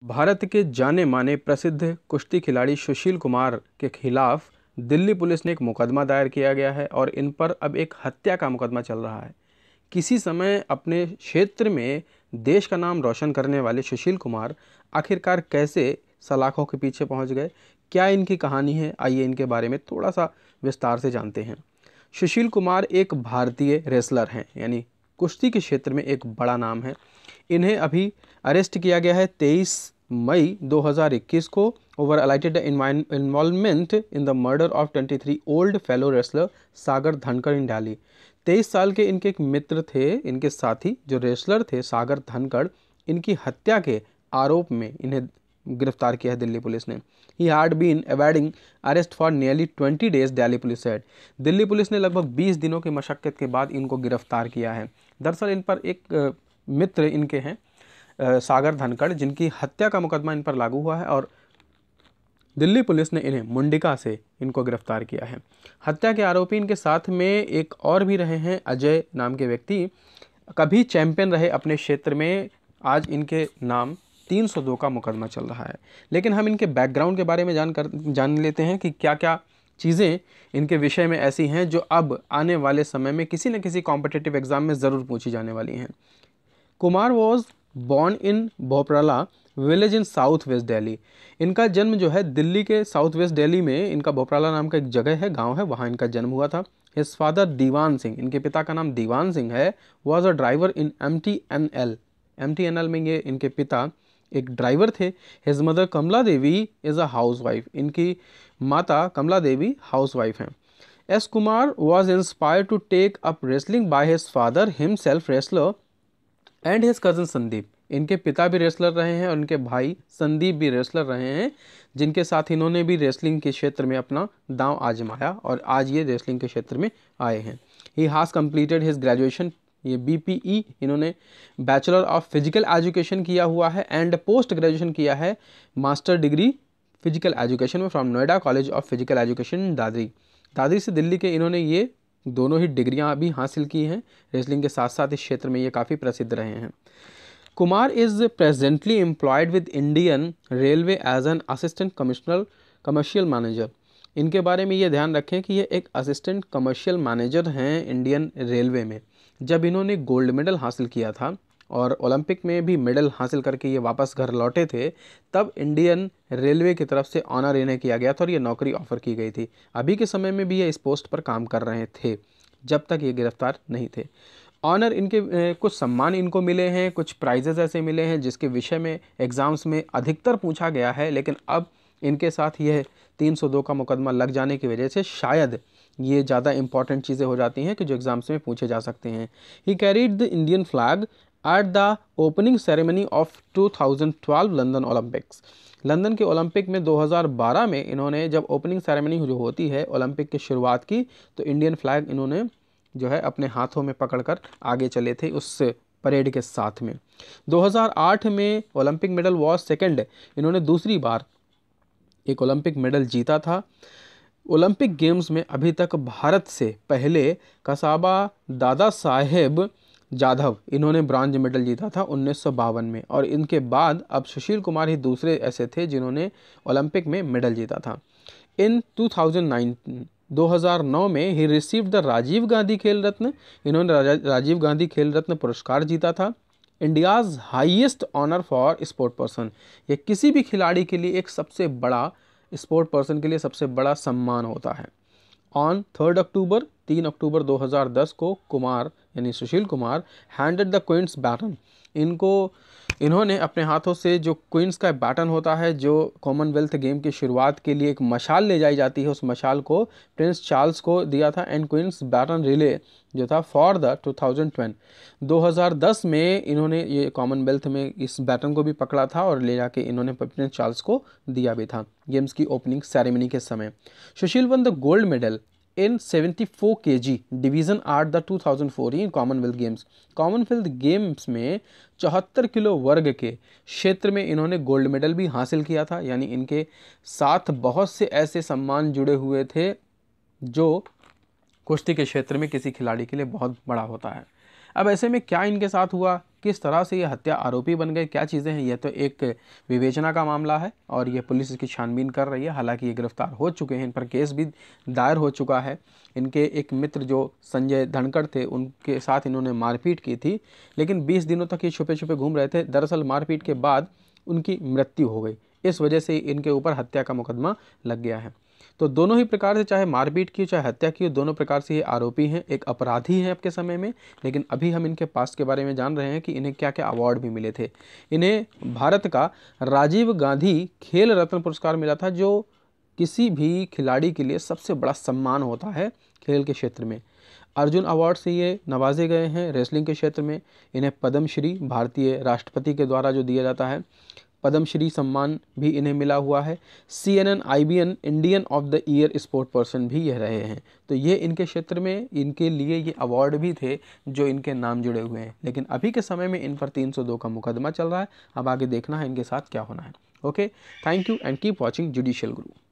भारत के जाने माने प्रसिद्ध कुश्ती खिलाड़ी सुशील कुमार के खिलाफ दिल्ली पुलिस ने एक मुकदमा दायर किया गया है और इन पर अब एक हत्या का मुकदमा चल रहा है। किसी समय अपने क्षेत्र में देश का नाम रोशन करने वाले सुशील कुमार आखिरकार कैसे सलाखों के पीछे पहुंच गए, क्या इनकी कहानी है, आइए इनके बारे में थोड़ा सा विस्तार से जानते हैं। सुशील कुमार एक भारतीय रेसलर हैं, यानी कुश्ती के क्षेत्र में एक बड़ा नाम है। इन्हें अभी अरेस्ट किया गया है 23 मई 2021 को over alleged involvement in the murder of 23 old fellow wrestler Sagar Dhankhar in Delhi. 23 साल के इनके एक मित्र थे, इनके साथी जो रेसलर थे सागर धनखड़, इनकी हत्या के आरोप में इन्हें गिरफ्तार किया है दिल्ली पुलिस ने। He had been evading arrest for nearly 20 days, Delhi police said. Delhi police ने लगभग 20 दिनों की मशक्कत के बाद इनको गिरफ्तार किया है। दरअसल इन पर एक मित्र इनके हैं सागर धनखड़, जिनकी हत्या का मुकदमा इन पर लागू हुआ है और दिल्ली पुलिस ने इन्हें मुंडिका से इनको गिरफ्तार किया है। हत्या के आरोपी इनके साथ में एक और भी रहे हैं, अजय नाम के व्यक्ति, कभी चैंपियन रहे अपने क्षेत्र में। आज इनके नाम 302 का मुकदमा चल रहा है। लेकिन हम इनके बैकग्राउंड के बारे में जान लेते हैं कि क्या क्या चीज़ें इनके विषय में ऐसी हैं जो अब आने वाले समय में किसी न किसी कॉम्पिटिटिव एग्जाम में ज़रूर पूछी जाने वाली हैं। Kumar was born in Baprola village in south west Delhi. इनका जन्म जो है दिल्ली के साउथ वेस्ट दिल्ली में, इनका भोपराला नाम का एक जगह है, गांव है, वहाँ इनका जन्म हुआ था। हिज फादर दीवान सिंह, इनके पिता का नाम दीवान सिंह है, was a driver in MTNL। MTNL में ये इनके पिता एक ड्राइवर थे। His mother Kamla Devi is a housewife. इनकी माता कमला देवी हाउस वाइफ हैं। S Kumar was inspired to take up wrestling by his father himself wrestler and his cousin Sandeep. इनके पिता भी रेसलर रहे हैं और उनके भाई संदीप भी रेसलर रहे हैं, जिनके साथ इन्होंने भी रेसलिंग के क्षेत्र में अपना दांव आजमाया और आज ये रेसलिंग के क्षेत्र में आए हैं। He has completed his graduation, ये BPE, इन्होंने बैचलर ऑफ फिजिकल एजुकेशन किया हुआ है एंड पोस्ट ग्रेजुएशन किया है मास्टर डिग्री फिजिकल एजुकेशन में from Noida college of physical education Dadri. Dadri से दिल्ली के इन्होंने ये दोनों ही डिग्रियां भी हासिल की हैं। रेसलिंग के साथ साथ इस क्षेत्र में ये काफ़ी प्रसिद्ध रहे हैं। Kumar is presently employed with Indian Railway as an assistant commissioner commercial manager. इनके बारे में ये ध्यान रखें कि ये एक असिस्टेंट कमर्शियल मैनेजर हैं इंडियन रेलवे में। जब इन्होंने गोल्ड मेडल हासिल किया था और ओलंपिक में भी मेडल हासिल करके ये वापस घर लौटे थे, तब इंडियन रेलवे की तरफ से ऑनर इन्हें किया गया था और ये नौकरी ऑफर की गई थी। अभी के समय में भी ये इस पोस्ट पर काम कर रहे थे जब तक ये गिरफ्तार नहीं थे। ऑनर इनके कुछ सम्मान इनको मिले हैं, कुछ प्राइजेस ऐसे मिले हैं जिसके विषय में एग्ज़ाम्स में अधिकतर पूछा गया है, लेकिन अब इनके साथ यह 302 का मुकदमा लग जाने की वजह से शायद ये ज़्यादा इंपॉर्टेंट चीज़ें हो जाती हैं कि जो एग्ज़ाम्स में पूछे जा सकते हैं। He carried the Indian flag at the opening ceremony of 2012 London Olympics. London के ओलंपिक में 2012 में इन्होंने जब ओपनिंग सेरेमनी जो होती है ओलंपिक की शुरुआत की, तो इंडियन फ्लैग इन्होंने जो है अपने हाथों में पकड़कर आगे चले थे उस परेड के साथ में। 2008 में ओलंपिक मेडल वॉज सेकंड, इन्होंने दूसरी बार एक ओलंपिक मेडल जीता था। ओलंपिक गेम्स में अभी तक भारत से पहले कसाबा दादा साहेब जाधव, इन्होंने ब्रॉन्ज मेडल जीता था 1952 में, और इनके बाद अब सुशील कुमार ही दूसरे ऐसे थे जिन्होंने ओलंपिक में मेडल जीता था। इन 2009 में ही रिसीव्ड द राजीव गांधी खेल रत्न, इन्होंने राजीव गांधी खेल रत्न पुरस्कार जीता था। India's highest honour for sport person, ये किसी भी खिलाड़ी के लिए एक सबसे बड़ा, स्पोर्ट पर्सन के लिए सबसे बड़ा सम्मान होता है। ऑन 3 अक्टूबर 2010 को कुमार यानी Sushil Kumar handed the Queen's baton, इन्होंने अपने हाथों से जो क्वींस का बैटन होता है, जो कॉमनवेल्थ गेम की शुरुआत के लिए एक मशाल ले जाई जाती है, उस मशाल को प्रिंस चार्ल्स को दिया था। एंड क्वींस बैटन रिले जो था फॉर द 2010 में इन्होंने ये कॉमनवेल्थ में इस बैटन को भी पकड़ा था और ले जाके इन्होंने प्रिंस चार्ल्स को दिया भी था गेम्स की ओपनिंग सेरेमनी के समय। Sushil won the gold medal in 74 kg division at the 2014 Commonwealth Games. Commonwealth Games में 74 किलो वर्ग के क्षेत्र में इन्होंने गोल्ड मेडल भी हासिल किया था, यानी इनके साथ बहुत से ऐसे सम्मान जुड़े हुए थे जो कुश्ती के क्षेत्र में किसी खिलाड़ी के लिए बहुत बड़ा होता है। अब ऐसे में क्या इनके साथ हुआ, किस तरह से ये हत्या आरोपी बन गए, क्या चीज़ें हैं, यह तो एक विवेचना का मामला है और ये पुलिस इसकी छानबीन कर रही है। हालांकि ये गिरफ्तार हो चुके हैं, इन पर केस भी दायर हो चुका है। इनके एक मित्र जो संजय धनखड़ थे, उनके साथ इन्होंने मारपीट की थी, लेकिन 20 दिनों तक ये छुपे छुपे घूम रहे थे। दरअसल मारपीट के बाद उनकी मृत्यु हो गई, इस वजह से इनके ऊपर हत्या का मुकदमा लग गया है। तो दोनों ही प्रकार से, चाहे मारपीट की चाहे हत्या की, दोनों प्रकार से ये आरोपी हैं, एक अपराधी हैं अब के समय में। लेकिन अभी हम इनके पास्ट के बारे में जान रहे हैं कि इन्हें क्या क्या अवार्ड भी मिले थे। इन्हें भारत का राजीव गांधी खेल रत्न पुरस्कार मिला था, जो किसी भी खिलाड़ी के लिए सबसे बड़ा सम्मान होता है खेल के क्षेत्र में। अर्जुन अवार्ड से ये नवाजे गए हैं रेसलिंग के क्षेत्र में। इन्हें पद्मश्री भारतीय राष्ट्रपति के द्वारा जो दिया जाता है, पद्मश्री सम्मान भी इन्हें मिला हुआ है। CNN IBN Indian of the year sport person भी यह रहे हैं। तो ये इनके क्षेत्र में इनके लिए ये अवार्ड भी थे जो इनके नाम जुड़े हुए हैं। लेकिन अभी के समय में इन पर 302 का मुकदमा चल रहा है। अब आगे देखना है इनके साथ क्या होना है। Okay, thank you and keep watching judicial Guru.